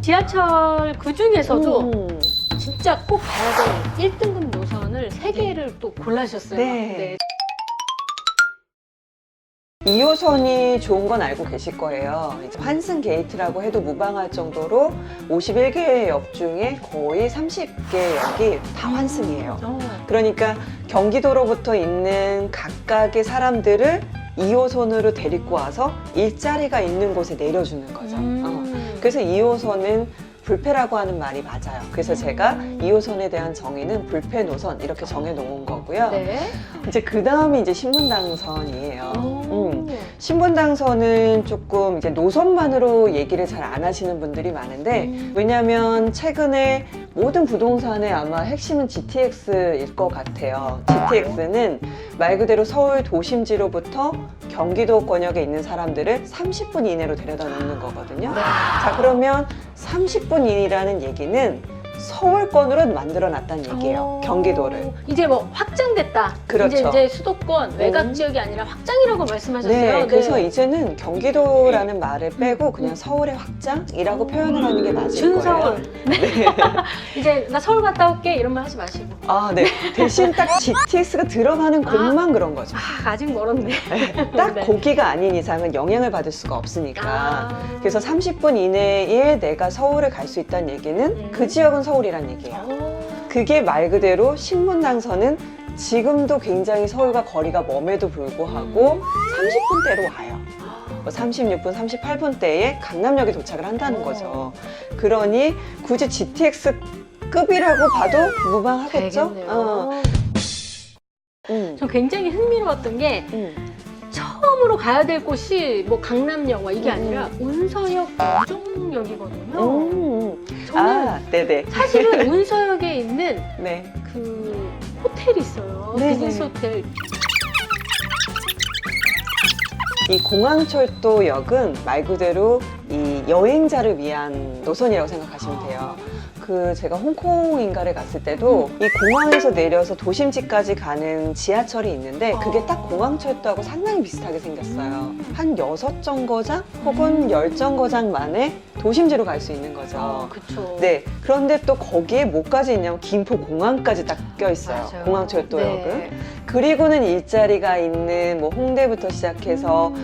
지하철 그 중에서도 진짜 꼭 가야 될 1등급 노선을 3개를 또 골라주셨어요. 네. 2호선이 좋은 건 알고 계실 거예요. 이제 환승 게이트라고 해도 무방할 정도로 51개의 역 중에 거의 30개의 역이 다 환승이에요. 그러니까 경기도로부터 있는 각각의 사람들을 2호선으로 데리고 와서 일자리가 있는 곳에 내려주는 거죠. 그래서 2호선은 불패라고 하는 말이 맞아요. 그래서 제가 2호선에 대한 정의는 불패 노선 이렇게 정해 놓은 거고요. 네. 이제 그 다음이 이제 신분당선이에요. 신분당선은 조금 이제 노선만으로 얘기를 잘 안 하시는 분들이 많은데, 왜냐하면 최근에 모든 부동산의 아마 핵심은 GTX일 것 같아요. GTX는 말 그대로 서울 도심지로부터 경기도 권역에 있는 사람들을 30분 이내로 데려다 놓는 거거든요. 네. 자, 그러면 30분이라는 얘기는 서울권으로 만들어 놨다는 얘기예요. 경기도를. 이제 뭐 확장됐다. 그렇죠. 이제 수도권 외곽 지역이 아니라 확장이라고 말씀하셨어요. 네, 그래서 이제는 경기도라는 말을 빼고 그냥 서울의 확장이라고 표현을 하는 게 맞을 준서울. 거예요. 네. 이제 나 서울 갔다 올게 이런 말 하지 마시고. 아, 네. 대신 딱 GTX가 들어가는 곳만 그런 거죠. 아직 멀었네. 딱 네. 거기가 아닌 이상은 영향을 받을 수가 없으니까. 그래서 30분 이내에 내가 서울을 갈 수 있다는 얘기는 그 지역은 서울이란 얘기예요. 그게 말 그대로 신분당선은 지금도 굉장히 서울과 거리가 멈에도 불구하고 30분대로 와요. 36분, 38분대에 강남역에 도착을 한다는 거죠. 그러니 굳이 GTX급이라고 봐도 무방하겠죠? 되겠네요. 저 굉장히 흥미로웠던 게 처음으로 가야 될 곳이 뭐 강남역 이게 아니라 운서역, 우정역이거든요. 저는 네네. 사실은 운서역에 있는 네. 그 호텔이 있어요. 네네. 비즈니스 호텔. 이 공항철도역은 말 그대로 이 여행자를 위한 노선이라고 생각하시면 돼요. 제가 홍콩인가를 갔을 때도 이 공항에서 내려서 도심지까지 가는 지하철이 있는데 그게 딱 공항철도하고 상당히 비슷하게 생겼어요. 한 6정거장 혹은 10정거장 만에 도심지로 갈 수 있는 거죠. 그쵸. 네. 그런데 또 거기에 뭐까지 있냐면 김포공항까지 딱 껴 있어요. 맞아요. 공항철도역은. 네. 그리고는 일자리가 있는 뭐 홍대부터 시작해서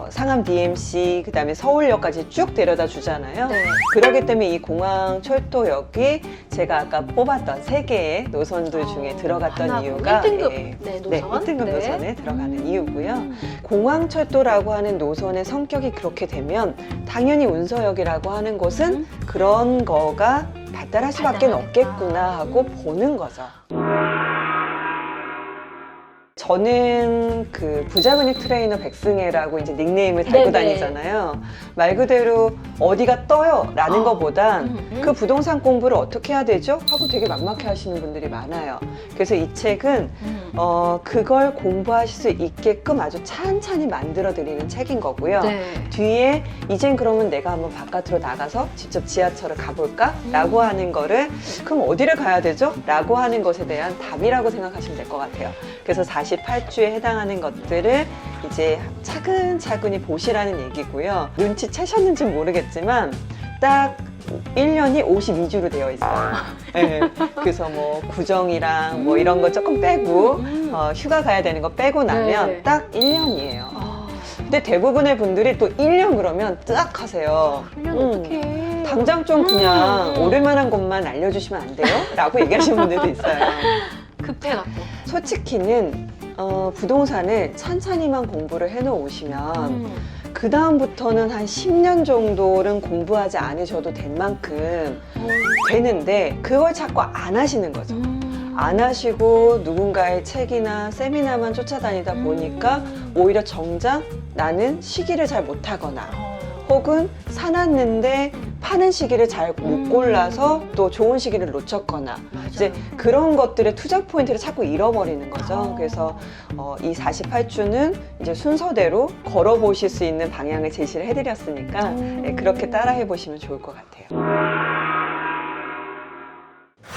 상암 DMC 그다음에 서울역까지 쭉 데려다 주잖아요. 네. 그렇기 때문에 이 공항철도역이 제가 아까 뽑았던 3개의 노선들 중에 들어갔던 하나, 이유가 1등급 네, 노선. 네, 1등급 네. 노선에 들어가는 이유고요. 공항철도라고 하는 노선의 성격이 그렇게 되면 당연히 운서역이라고 하는 곳은 그런 거가 발달할 수밖에 없겠구나 하고 보는 거죠. 저는 그 부자근육 트레이너 백승혜라고 이제 닉네임을 달고 네네. 다니잖아요. 말 그대로 어디가 떠요 라는 것보단 그 부동산 공부를 어떻게 해야 되죠? 하고 되게 막막해 하시는 분들이 많아요. 그래서 이 책은 그걸 공부하실 수 있게끔 아주 찬찬히 만들어 드리는 책인 거고요. 네. 뒤에 이젠 그러면 내가 한번 바깥으로 나가서 직접 지하철을 가볼까? 라고 하는 거를 그럼 어디를 가야 되죠? 라고 하는 것에 대한 답이라고 생각하시면 될 것 같아요. 그래서 48주에 해당하는 것들을 이제 차근차근히 보시라는 얘기고요. 눈치채셨는지 모르겠지만 딱 1년이 52주로 되어 있어요. 네. 그래서 뭐 구정이랑 뭐 이런 거 조금 빼고 휴가 가야 되는 거 빼고 나면 네. 딱 1년이에요. 근데 대부분의 분들이 또 1년 그러면 뜨악 하세요. 1년 어떡해. 당장 좀 그냥 오를 만한 것만 알려주시면 안 돼요? 라고 얘기하시는 분들도 있어요. 급해갖고. 솔직히는 부동산을 찬찬히만 공부를 해놓으시면 그 다음부터는 한 10년 정도는 공부하지 않으셔도 될 만큼 되는데 그걸 자꾸 안 하시는 거죠. 안 하시고 누군가의 책이나 세미나만 쫓아다니다 보니까 오히려 정작 나는 시기를 잘 못하거나 혹은 사놨는데 파는 시기를 잘 못 골라서 또 좋은 시기를 놓쳤거나 이제 그런 것들의 투자 포인트를 자꾸 잃어버리는 거죠. 그래서 이 48주는 이제 순서대로 걸어보실 수 있는 방향을 제시를 해드렸으니까 네, 그렇게 따라해 보시면 좋을 것 같아요.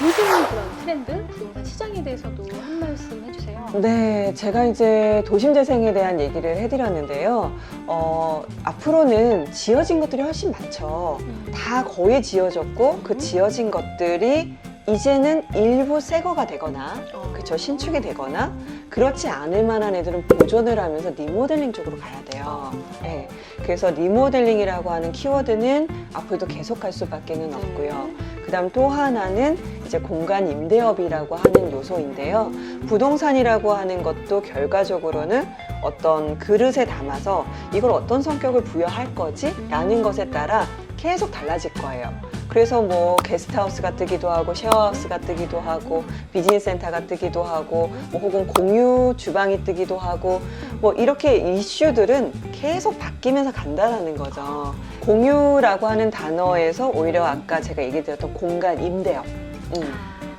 요즘은 그럼 트렌드, 부동산 시장에 대해서도 한 말씀 해주세요. 네, 제가 이제 도심재생에 대한 얘기를 해드렸는데요. 앞으로는 지어진 것들이 훨씬 많죠. 다 거의 지어졌고 그 지어진 것들이 이제는 일부 새거가 되거나 그쵸, 신축이 되거나 그렇지 않을 만한 애들은 보존을 하면서 리모델링 쪽으로 가야 돼요. 네, 그래서 리모델링이라고 하는 키워드는 앞으로도 계속 갈 수밖에는 없고요. 그 다음 또 하나는 이제 공간 임대업이라고 하는 요소인데요. 부동산이라고 하는 것도 결과적으로는 어떤 그릇에 담아서 이걸 어떤 성격을 부여할 거지? 라는 것에 따라 계속 달라질 거예요. 그래서 뭐 게스트하우스가 뜨기도 하고 쉐어하우스가 뜨기도 하고 비즈니스 센터가 뜨기도 하고 뭐 혹은 공유 주방이 뜨기도 하고 뭐 이렇게 이슈들은 계속 바뀌면서 간다는 거죠. 공유라고 하는 단어에서 오히려 아까 제가 얘기 드렸던 공간 임대업,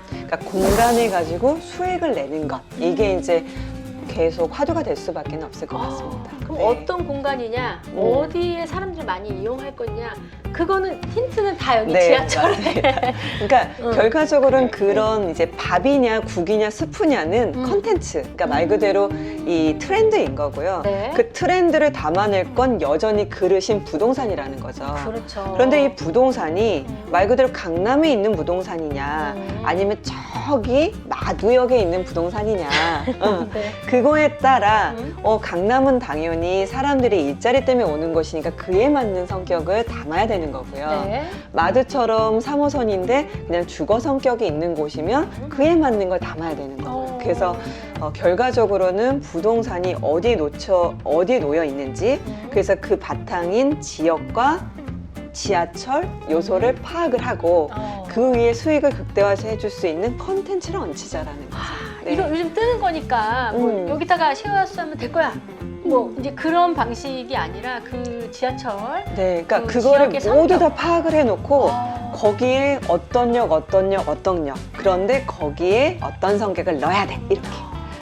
그러니까 공간을 가지고 수익을 내는 것, 이게 이제 계속 화두가 될 수밖에 없을 것 같습니다. 그럼 네. 어떤 공간이냐, 어디에 사람들이 많이 이용할 거냐, 그거는 힌트는 다 여기 네, 지하철에. 그러니까 결과적으로는 그런 이제 밥이냐 국이냐 스프냐는 컨텐츠, 그러니까 말 그대로 이 트렌드인 거고요. 네. 그 트렌드를 담아낼 건 여전히 그릇인 부동산이라는 거죠. 그렇죠. 그런데 이 부동산이 말 그대로 강남에 있는 부동산이냐 아니면 저기 마두역에 있는 부동산이냐 네. 그거에 따라 강남은 당연히 사람들이 일자리 때문에 오는 곳이니까 그에 맞는 성격을 담아야 되는 거고요. 네. 마드처럼 3호선인데 그냥 주거 성격이 있는 곳이면 그에 맞는 걸 담아야 되는 거고요. 그래서 결과적으로는 부동산이 어디에 놓여 있는지, 그래서 그 바탕인 지역과 지하철 요소를 파악을 하고 그 위에 수익을 극대화해 줄 수 있는 컨텐츠를 얹히자라는 거죠. 네. 이거 요즘 뜨는 거니까 뭐 여기다가 쉐어하우스 하면 될 거야. 뭐 이제 그런 방식이 아니라 그 지하철. 네, 그러니까 그 그거를 지역의 모두 성격. 다 파악을 해놓고 거기에 어떤 역, 그런데 거기에 어떤 성격을 넣어야 돼 이렇게.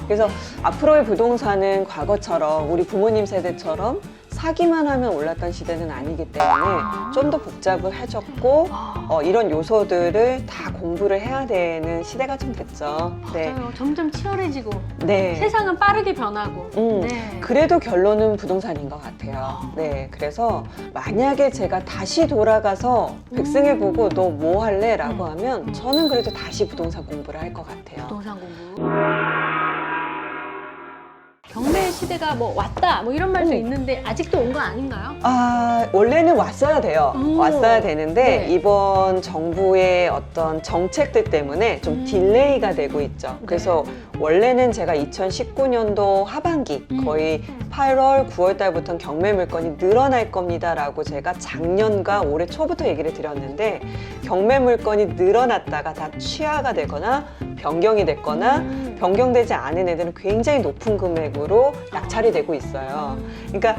그래서 앞으로의 부동산은 과거처럼 우리 부모님 세대처럼 사기만 하면 올랐던 시대는 아니기 때문에 좀 더 복잡해졌고 이런 요소들을 다 공부를 해야 되는 시대가 좀 됐죠. 네. 맞아요. 점점 치열해지고 네. 세상은 빠르게 변하고. 네. 그래도 결론은 부동산인 것 같아요. 네, 그래서 만약에 제가 다시 돌아가서 백승해보고 너 뭐 할래? 라고 하면 저는 그래도 다시 부동산 공부를 할 것 같아요. 부동산 공부. 경매 시대가 뭐 왔다 뭐 이런 말도 있는데 아직도 온 거 아닌가요? 원래는 왔어야 돼요. 왔어야 되는데 네. 이번 정부의 어떤 정책들 때문에 좀 딜레이가 되고 있죠. 그래서 원래는 제가 2019년도 하반기 거의 8월, 9월 달부터는 경매 물건이 늘어날 겁니다라고 제가 작년과 올해 초부터 얘기를 드렸는데 경매 물건이 늘어났다가 다 취하가 되거나 변경이 됐거나 변경되지 않은 애들은 굉장히 높은 금액으로 낙찰이 되고 있어요. 그러니까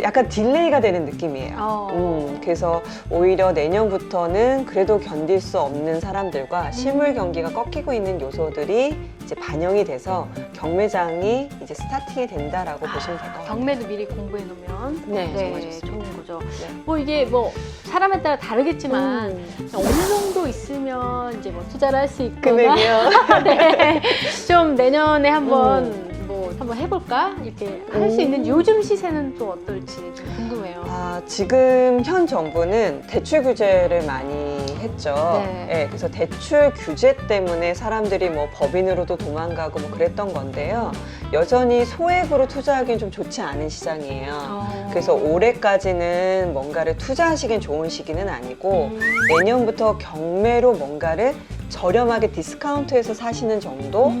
약간 딜레이가 되는 느낌이에요. 그래서 오히려 내년부터는 그래도 견딜 수 없는 사람들과 실물 경기가 꺾이고 있는 요소들이 이제 반영이 돼서 경매장이 이제 스타팅이 된다라고 보시면 될 것 같아요. 경매도 미리 공부해 놓으면 네, 정말 좋습니다. 좋은 거죠. 네. 뭐 이게 뭐 사람에 따라 다르겠지만 어느 정도 있으면 이제 뭐 투자를 할 수 있거나 금액이요. 네. 좀 내년에 한번 뭐 한번 해볼까 이렇게 할 수 있는 요즘 시세는 또 어떨지 좀 궁금해요. 지금 현 정부는 대출 규제를 많이 했죠. 네. 네, 그래서 대출 규제 때문에 사람들이 뭐 법인으로도 도망가고 뭐 그랬던 건데요. 여전히 소액으로 투자하기엔 좀 좋지 않은 시장이에요. 그래서 올해까지는 뭔가를 투자하시기엔 좋은 시기는 아니고 내년부터 경매로 뭔가를 저렴하게 디스카운트해서 사시는 정도?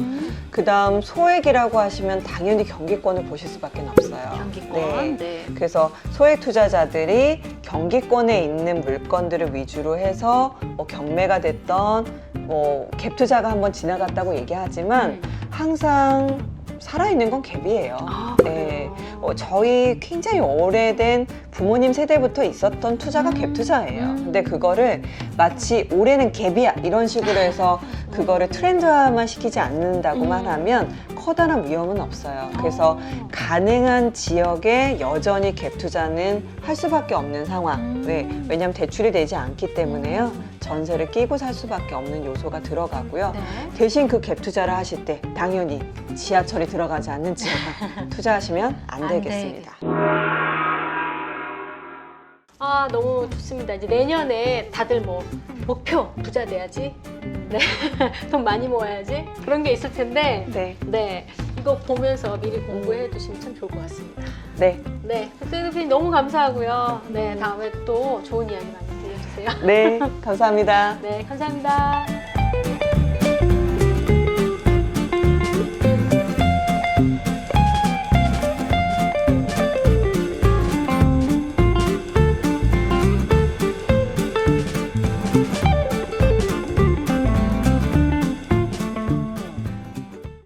그 다음 소액이라고 하시면 당연히 경기권을 보실 수밖에 없어요. 경기권. 네. 그래서 소액 투자자들이 경기권에 있는 물건들을 위주로 해서 뭐 경매가 됐던 뭐 갭 투자가 한번 지나갔다고 얘기하지만 항상 살아있는 건 갭이에요. 네. 저희 굉장히 오래된 부모님 세대부터 있었던 투자가 갭 투자예요. 근데 그거를 마치 올해는 갭이야 이런 식으로 해서 그거를 트렌드화만 시키지 않는다고만 하면 커다란 위험은 없어요. 그래서 가능한 지역에 여전히 갭 투자는 할 수밖에 없는 상황. 네, 왜냐하면 대출이 되지 않기 때문에요. 전세를 끼고 살 수밖에 없는 요소가 들어가고요. 네. 대신 그 갭 투자를 하실 때 당연히 지하철이 들어가지 않는 지역만 투자하시면 안 되겠습니다. 아, 너무 좋습니다. 이제 내년에 다들 뭐 목표 부자 돼야지. 네. 돈 많이 모아야지. 그런 게 있을 텐데. 네. 네. 이거 보면서 미리 공부해 두시면 참 좋을 것 같습니다. 네. 네. 대표님 너무 감사하고요. 네. 다음에 또 좋은 이야기 많이 들려주세요. 네. 감사합니다. 네. 감사합니다.